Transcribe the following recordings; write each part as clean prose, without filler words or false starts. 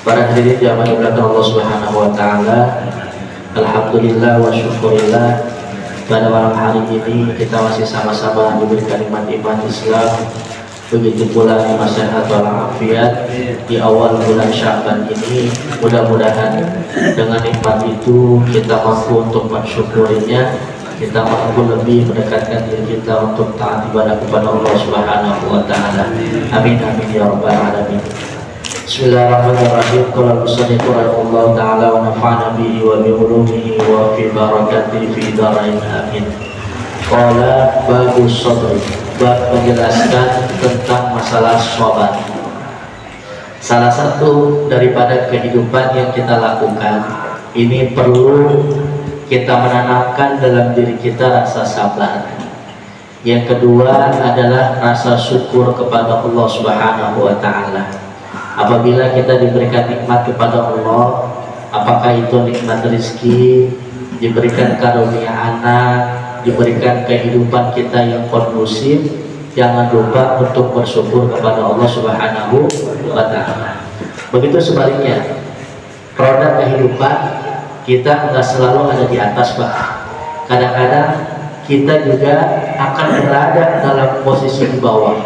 Para hadirin jamaah ibadah Allah Subhanahu wa taala, alhamdulillah wa syukurillah, pada malam hari ini kita masih sama-sama diberikan nikmat iman Islam, begitu pula nikmat sehat walafiat di awal bulan Sya'ban ini. Mudah-mudahan dengan nikmat itu kita mampu untuk mensyukurinya, kita mampu lebih mendekatkan diri kita untuk taat ibadah kepada Allah Subhanahu wa taala. Amin amin ya rabbal alamin. Bismillahirrahmanirrahim. Qala al-musannif rahimahullah ta'ala wa nafa'ana bihi wa bi ulumihi wa fi barakatihi fi darain amin. Qala bagus sabri, bab menjelaskan tentang masalah sabar. Salah satu daripada kehidupan yang kita lakukan ini perlu kita menanamkan dalam diri kita rasa sabar. Yang kedua adalah rasa syukur kepada Allah Subhanahu wa ta'ala. Apabila kita diberikan nikmat kepada Allah, apakah itu nikmat rezeki, diberikan karunia anak, diberikan kehidupan kita yang kondusif, jangan lupa untuk bersyukur kepada Allah Subhanahu wa ta'ala. Begitu sebaliknya, roda kehidupan kita nggak selalu ada di atas, Pak. Kadang-kadang kita juga akan berada dalam posisi di bawah.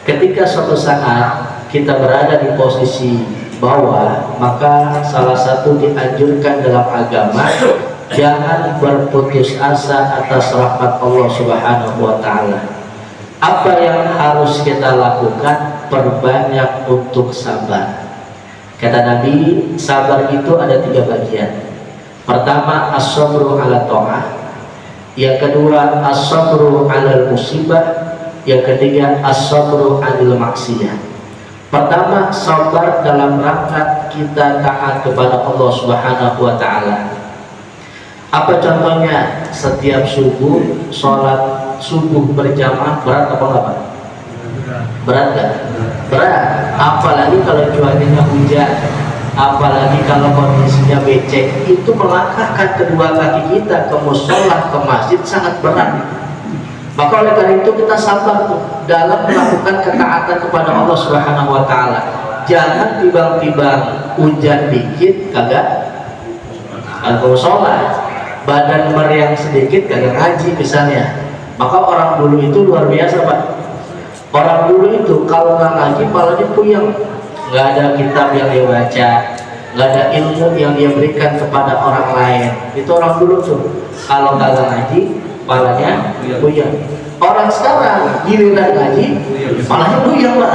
Ketika suatu saat kita berada di posisi bawah, maka salah satu dianjurkan dalam agama, jangan berputus asa atas rahmat Allah Subhanahu wa ta'ala. Apa yang harus kita lakukan? Perbanyak untuk sabar. Kata Nabi, sabar itu ada 3 bagian. Pertama, as-sabru ala ta'ah. Yang kedua, as-sabru ala musibah. Yang ketiga, as-sabru anil maksiyah. Pertama, sabar dalam rangka kita taat kepada Allah Subhanahu wa ta'ala. Apa contohnya? Setiap subuh, sholat subuh berjamaah berat apa enggak, Pak? Berat kan? Berat. Apalagi kalau cuacanya hujan, apalagi kalau kondisinya becek, itu melangkahkan kedua kaki kita ke musholah, ke masjid sangat berat. Maka oleh karena itu kita sabar dalam melakukan ketaatan kepada Allah Subhanahu wa ta'ala. Jangan tiba-tiba hujan dikit kagak sholat, badan meriang sedikit kagak ngaji misalnya. Maka orang dulu itu luar biasa, Pak. Orang dulu itu kalau nggak ngaji palanya puyeng, nggak ada kitab yang dia baca, nggak ada ilmu yang dia berikan kepada orang lain. Itu orang dulu tuh kalau nggak ngaji palanya puyeng. Orang sekarang giliran ngaji palanya puyeng, Pak.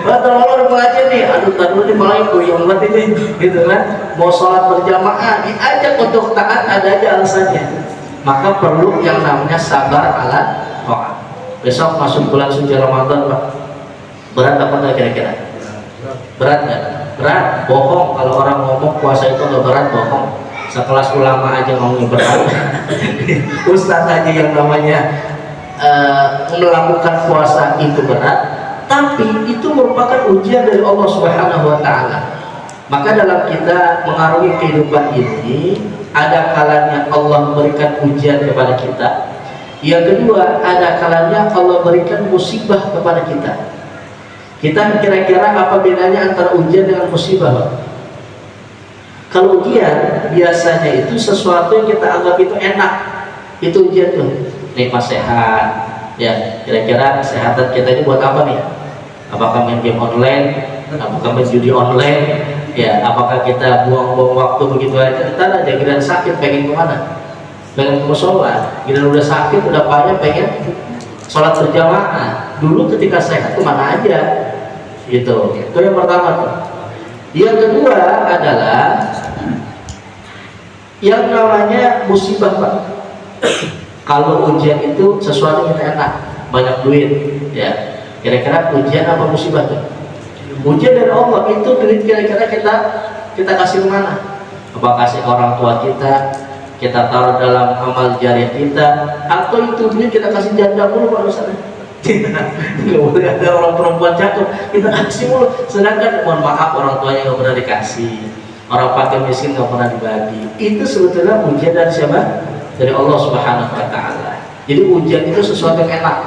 Kalau pengajian nih, aduh tadi nih palanya puyeng banget ini, gitu kan. Mau sholat berjamaah diajak untuk taat, ada aja alasannya. Maka perlu yang namanya sabar ala ta'ah. Besok masuk bulan suci Ramadan, Pak. Berat apa enggak kira-kira? Berat nggak? Berat. Bohong kalau orang ngomong puasa itu nggak berat, bohong. Sekelas ulama aja ngomongnya berat. Ustadz aja yang namanya melakukan puasa itu berat, tapi itu merupakan ujian dari Allah Subhanahu wa ta'ala. Maka dalam kita mengarungi kehidupan ini, ada kalanya Allah memberikan ujian kepada kita. Yang kedua, ada kalanya Allah berikan musibah kepada kita. Kita kira-kira apa bedanya antara ujian dengan musibah, Pak? Kalau ujian biasanya itu sesuatu yang kita anggap itu enak, itu ujian tuh. Nikmat sehat, ya kira-kira kesehatan kita ini buat apa nih? Apakah main game online? Apakah main judi online? Ya, apakah kita buang-buang waktu begitu aja? Ntar aja giliran sakit pengen kemana? Pengen ke sholat. Giliran udah sakit, udah payah pengen sholat berjamaah. Dulu ketika sehat kemana aja? Gitu. Itu yang pertama tuh. Yang kedua adalah yang namanya musibah, Pak. Kalau ujian itu sesuatu yang enak, banyak duit, ya. Kira-kira ujian apa musibah tuh? Ujian dari Allah itu duit kira-kira kita kasih kemana? Apa kasih orang tua kita taruh dalam amal jariah kita, atau itu duit kita kasih janda mulu, Pak Ustaz? Tidak boleh ada orang perempuan cakep kita kasih mulu, sedangkan mohon maaf orang tuanya nggak pernah dikasih, orang fakir miskin nggak pernah dibagi. Itu sebetulnya ujian dari siapa? Dari Allah Subhanahu wa ta'ala. Jadi ujian itu sesuatu yang enak.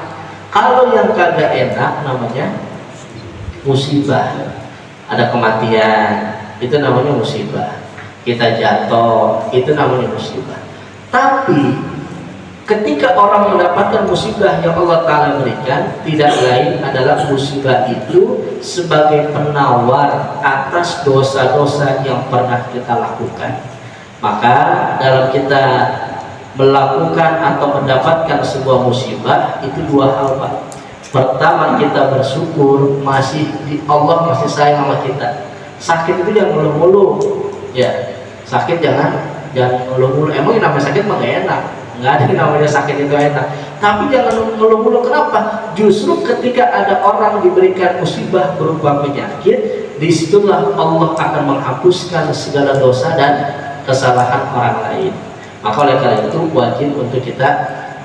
Kalau yang kagak enak namanya musibah. ada kematian, itu namanya musibah. Kita jatuh, itu namanya musibah. Tapi ketika orang mendapatkan musibah yang Allah Ta'ala berikan, tidak lain adalah musibah itu sebagai penawar atas dosa-dosa yang pernah kita lakukan. Maka dalam kita melakukan atau mendapatkan sebuah musibah itu dua hal, Pak. Pertama, kita bersyukur Allah masih sayang sama kita. Sakit itu jangan mulu-mulu, ya. Sakit jangan mulu-mulu. Emang yang namanya sakit mah gak enak, nggak ada yang namanya sakit itu enak. Tapi jangan mulu-mulu. Kenapa? Justru ketika ada orang diberikan musibah berupa penyakit, disitulah Allah akan menghapuskan segala dosa dan kesalahan orang lain. Maka oleh karena itu wajib untuk kita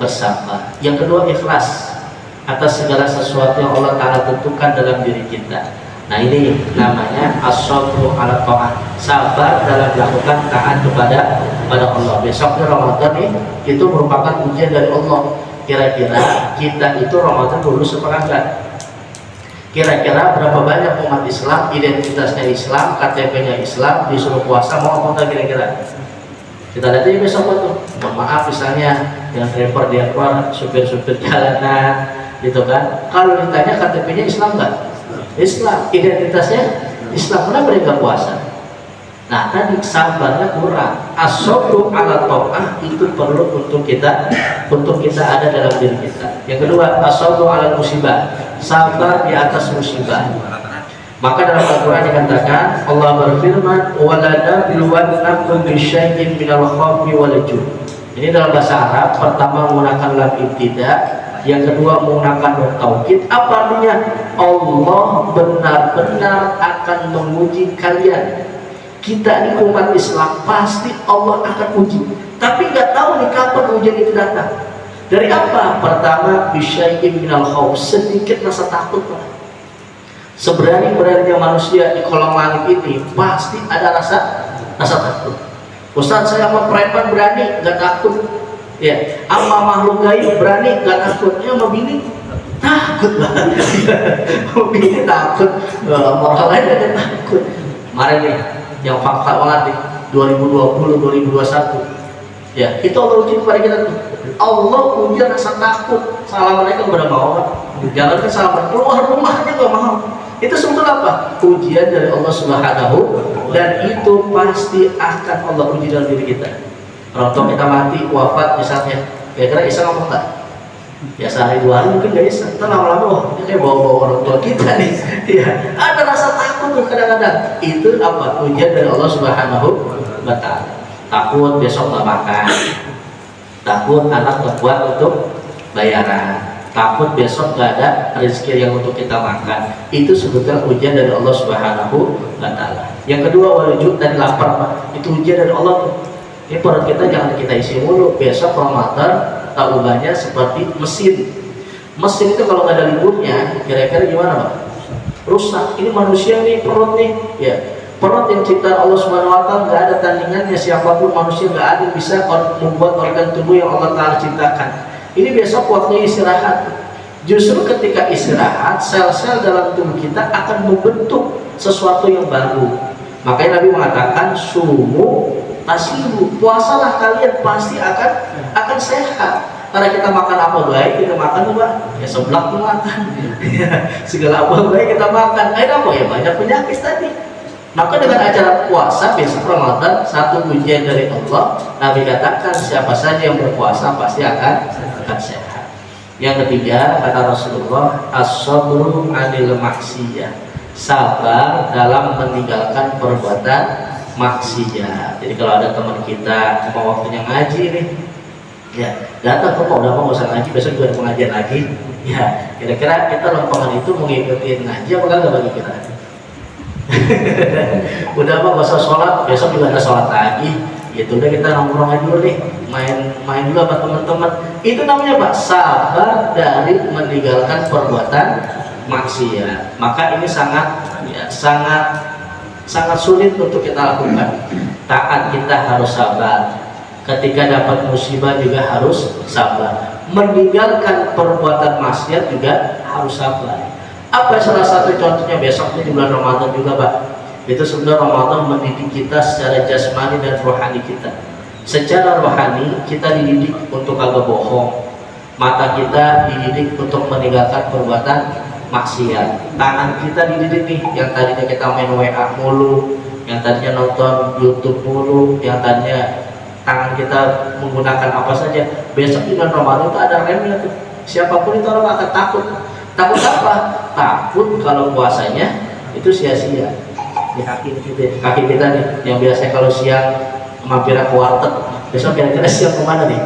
bersabar. Yang kedua, ikhlas atas segala sesuatu yang Allah Ta'ala tentukan dalam diri kita. Nah, ini namanya as-sabru ala ta'ah, sabar dalam melakukan taat kepada Allah. Besoknya Ramadan nih, itu merupakan ujian dari Allah. Kira-kira kita itu Ramadan lulus apa enggak? Kira-kira berapa banyak umat Islam, identitasnya Islam, KTP-nya Islam, disuruh puasa, mau apa enggak kira-kira? Kita lihat aja besok tuh. Mohon maaf misalnya yang driver dia keluar, supir-supir jalanan gitu kan. Kalau ditanya KTP-nya Islam enggak? Islam, identitasnya Islam, kenapa mereka puasa? Nah, tadi sabarnya kurang. As-sabru ala ta'ah itu perlu untuk kita ada dalam diri kita. Yang kedua, as-sabru ala musibah, sabar di atas musibah. Maka dalam Al-Quran dikatakan, Allah berfirman, "Walana bilwannakum bisyai'in minal khawfi wal ju'." Ini dalam bahasa Arab, pertama menggunakan lam ibtida, yang kedua menggunakan taukid. Apa artinya? Allah benar-benar akan menguji kalian. Kita ini umat Islam, pasti Allah akan uji. Tapi nggak tahu nih kapan ujian itu datang. Dari apa? Pertama, bisyai'in minal khawf, sedikit rasa takut, Pak. Seberani-beraninya manusia di kolong langit ini pasti ada rasa takut. Ustaz, saya sama preman berani, nggak takut. Ya, sama makhluk gaib berani, nggak takut. Ya, sama bini takut banget. Sama bini takut, orang lain ada takut. Kemarin nih, yang fakta banget nih, 2020, 2021. Ya, itu Allah uji kepada kita tuh. Allah uji rasa takut. Assalamualaikum kepada orang. Jangan kan salam keluar rumahnya nggak mau. Itu sebetulnya apa? Ujian dari Allah Subhanahu, dan itu pasti akan Allah uji dalam diri kita. Orang tua kita mati, wafat misalnya, kira-kira Isa ngomong nggak? Ya sehari dua hari mungkin nggak Isa. Kita lama-lama, oh ini kayak bawa-bawa orang tua kita nih. Ya, ada rasa takut tuh kadang-kadang. Itu apa? Ujian dari Allah Subhanahu wa Ta'ala. Takut besok nggak makan, takut anak nggak kuat untuk bayaran, takut besok nggak ada rezeki yang untuk kita makan. Itu sebetulnya ujian dari Allah Subhanahu wa Ta'ala. Yang kedua, wujud dan lapar, Pak. Itu ujian dari Allah tuh. Ini perut kita jangan kita isi mulu. Besok Ramadan tak ubahnya seperti mesin. Mesin itu kalau nggak ada liburnya, kira-kira gimana, Pak? Rusak. Ini manusia nih, perut nih, ya. Perut yang ciptaan Allah Subhanahu wa Ta'ala, nggak ada tandingannya. Siapapun manusia nggak ada yang bisa membuat organ tubuh yang Allah Ta'ala ciptakan. Ini besok waktunya istirahat. Justru ketika istirahat, sel-sel dalam tubuh kita akan membentuk sesuatu yang baru. Makanya Nabi mengatakan, sumu tasiru, puasalah kalian pasti akan sehat. Karena kita makan apa baik, kita makan apa? Ya seblak makan. Segala apa baik kita makan. Apa ya banyak penyakit tadi. Maka dengan acara puasa besok Ramadan, satu ujian dari Allah. Nabi katakan siapa saja yang berpuasa pasti akan sehat. Yang ketiga kata Rasulullah, as-sabru 'anil maksiyah, sabar dalam meninggalkan perbuatan maksiat. Jadi kalau ada teman kita mau waktunya ngaji nih, ya datang kok udah mau nggak usah ngaji, besok juga ada pengajian lagi. Ya kira-kira kita lompongan itu mau ngikutin ngaji apa enggak bagi kita? Udah apa nggak usah sholat, besok juga ada sholat lagi. Itu udah kita nongkrong aja dulu nih, main dulu sama teman-teman. Itu namanya Pak, sabar dari meninggalkan perbuatan maksiat. Maka ini sangat sulit untuk kita lakukan. Taat kita harus sabar. Ketika dapat musibah juga harus sabar. Meninggalkan perbuatan maksiat juga harus sabar. Apa salah satu contohnya besoknya di bulan Ramadan juga, Pak? Itu sebenarnya Ramadan mendidik kita secara jasmani dan rohani kita. Secara rohani kita dididik untuk kagak bohong, mata kita dididik untuk meninggalkan perbuatan maksiat, tangan kita dididik nih, yang tadinya kita main WA mulu, yang tadinya nonton YouTube mulu, yang tadinya tangan kita menggunakan apa saja, besok di bulan Ramadan itu ada remnya tuh. Siapapun itu orang akan takut. Takut apa? Takut kalau puasanya itu sia-sia. Di kaki kita nih, yang biasa kalau siang mampir ke warteg, besok kira-kira siang kemana nih?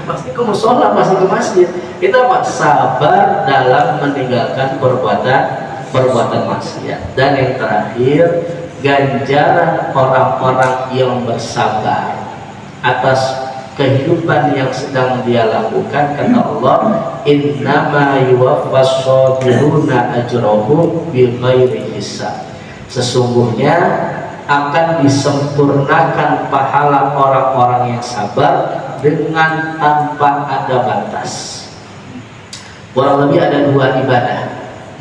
Pasti ke musola, pasti ke masjid. Kita apa? Sabar dalam meninggalkan perbuatan maksiat. Dan yang terakhir, ganjaran orang-orang yang bersabar atas kehidupan yang sedang dia lakukan, kata Allah, innama yuwaffas sabiruna ajrahum bighairi hisab. Sesungguhnya akan disempurnakan pahala orang-orang yang sabar dengan tanpa ada batas. Kurang lebih ada dua ibadah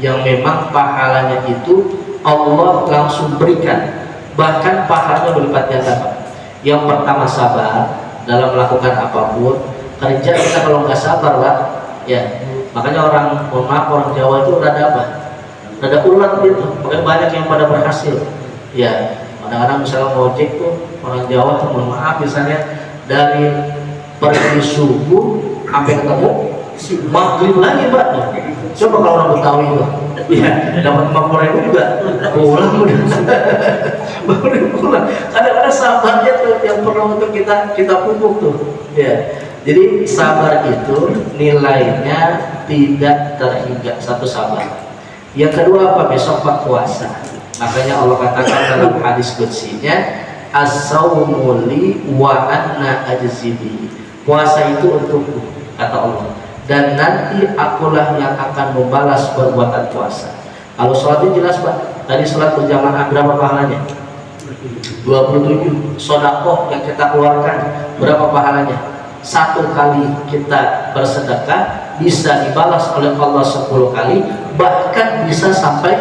yang memang pahalanya itu Allah langsung berikan, bahkan pahalanya berlipat ganda. Yang pertama sabar dalam melakukan apapun. Kerja kita kalau nggak sabar, Pak, ya makanya mohon maaf, orang Jawa itu rada apa? Rada ulat gitu, makanya banyak yang pada berhasil. Ya, kadang-kadang misalnya ngojek tuh orang Jawa tuh, mohon maaf, misalnya dari pergi subuh sampai ketemu maghrib lagi, Pak. Coba kalau orang Betawi itu, ya dapat 50.000 juga pulang udah. Baru pulang. Kadang-kadang sabarnya tuh yang perlu untuk kita pupuk tuh. Ya. Jadi sabar itu nilainya tidak terhingga, satu sabar. Yang kedua apa? Besok Pak puasa. Makanya Allah katakan dalam hadis qudsinya, as-saumu li wa anna ajzibi. Puasa itu untukku, kata Allah, dan nanti akulah yang akan membalas perbuatan puasa. Kalau sholat itu jelas, Pak. Tadi sholat berjamaah berapa pahalanya? 27. Sedekah yang kita keluarkan berapa pahalanya? 1 kali kita bersedekah bisa dibalas oleh Allah 10 kali, bahkan bisa sampai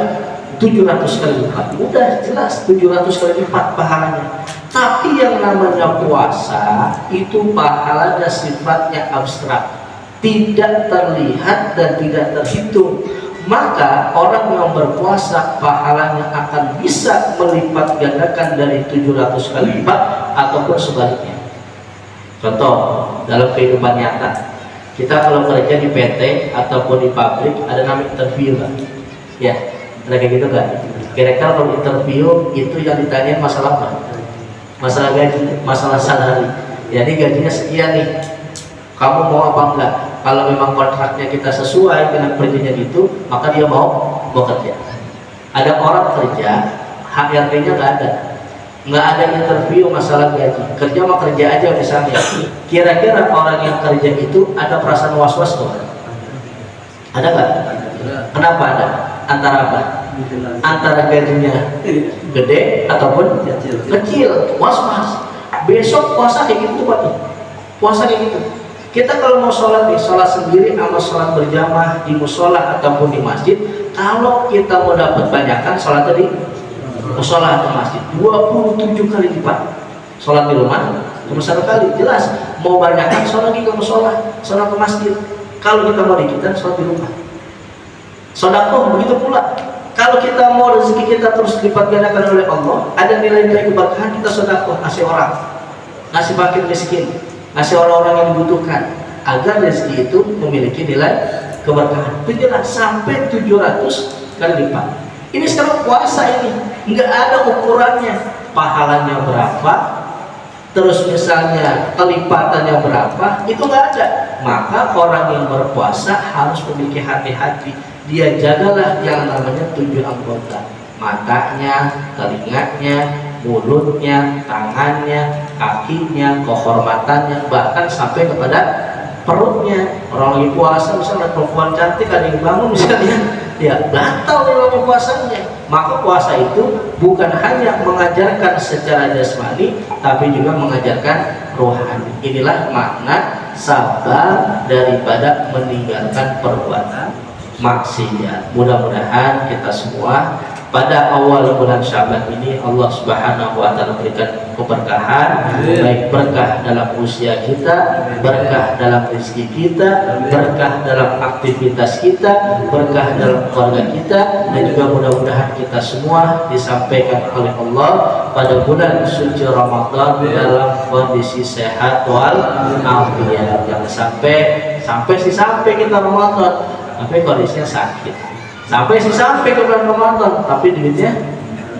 700 kali lipat. Udah jelas 700 kali lipat pahalanya. Tapi yang namanya puasa itu pahalanya sifatnya abstrak, tidak terlihat dan tidak terhitung. Maka orang yang berpuasa pahalanya akan bisa melipat gandakan dari 700 kali lipat ataupun sebaliknya. Contoh dalam kehidupan nyata, kita kalau kerja di PT ataupun di pabrik ada namanya interview, kan? Ya, ada kayak gitu kan? Kira-kira kalau interview itu yang ditanya masalah apa? Masalah gaji, masalah salary. Jadi gajinya sekian nih, kamu mau apa enggak? Kalau memang kontraknya kita sesuai dengan perjanjian itu, maka dia mau bekerja. Ada orang kerja, HRD-nya nggak ada interview masalah gaji, kerja mah kerja aja misalnya. Kira-kira orang yang kerja itu ada perasaan was-was tuh? Ada nggak? Kenapa ada? Antara apa? Antara gajinya gede ataupun kecil, was-was. Besok puasa kayak gitu, Pak. Puasa kayak gitu. Kita kalau mau sholat nih, sholat sendiri sama sholat berjamaah di musola ataupun di masjid, kalau kita mau dapat banyakan sholat tadi musola atau masjid 27 kali lipat. Sholat di rumah cuma 1 kali, jelas. Mau banyakan sholat lagi ke musola, sholat ke masjid. Kalau kita mau dikitan, sholat di rumah. Sedekah begitu pula. Kalau kita mau rezeki kita terus lipat gandakan oleh Allah, ada nilai-nilai keberkahan, kita sedekah, ngasih orang, ngasih fakir miskin, ngasih orang-orang yang dibutuhkan, agar rezeki itu memiliki nilai keberkahan. Itu jelas sampai 700 kali lipat. Ini sekarang puasa ini nggak ada ukurannya, pahalanya berapa, terus misalnya kelipatannya berapa, itu nggak ada. Maka orang yang berpuasa harus memiliki hati-hati. Dia jagalah yang namanya 7 anggota, matanya, telinganya, mulutnya, tangannya, kakinya, kehormatannya, bahkan sampai kepada perutnya. Orang lagi puasa misalnya perempuan cantik ada yang bangun misalnya, ya batal nilai puasanya. Maka puasa itu bukan hanya mengajarkan secara jasmani, tapi juga mengajarkan rohani. Inilah makna sabar daripada meninggalkan perbuatan maksiat. Mudah-mudahan kita semua pada awal bulan Syaban ini Allah Subhanahu wa taala berikan keberkahan, baik berkah dalam usia kita, berkah dalam rezeki kita, berkah dalam aktivitas kita, berkah dalam keluarga kita, dan juga mudah-mudahan kita semua disampaikan oleh Allah pada bulan suci Ramadan dalam kondisi sehat wal afiat. Jangan sampai kita Ramadan tapi kondisinya sakit. Sampai ke bulan Ramadan tapi duitnya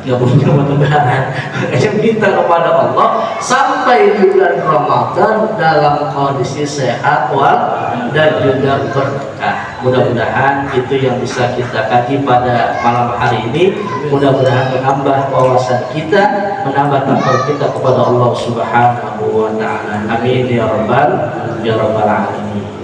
nggak punya mudah-mudahan. Makanya minta kepada Allah sampai di bulan Ramadan dalam kondisi sehat wal dan juga berkah. Mudah-mudahan itu yang bisa kita kaji pada malam hari ini. Mudah-mudahan menambah wawasan kita, menambah takwa kita kepada Allah Subhanahu wa taala. Amin ya rabbal alamin.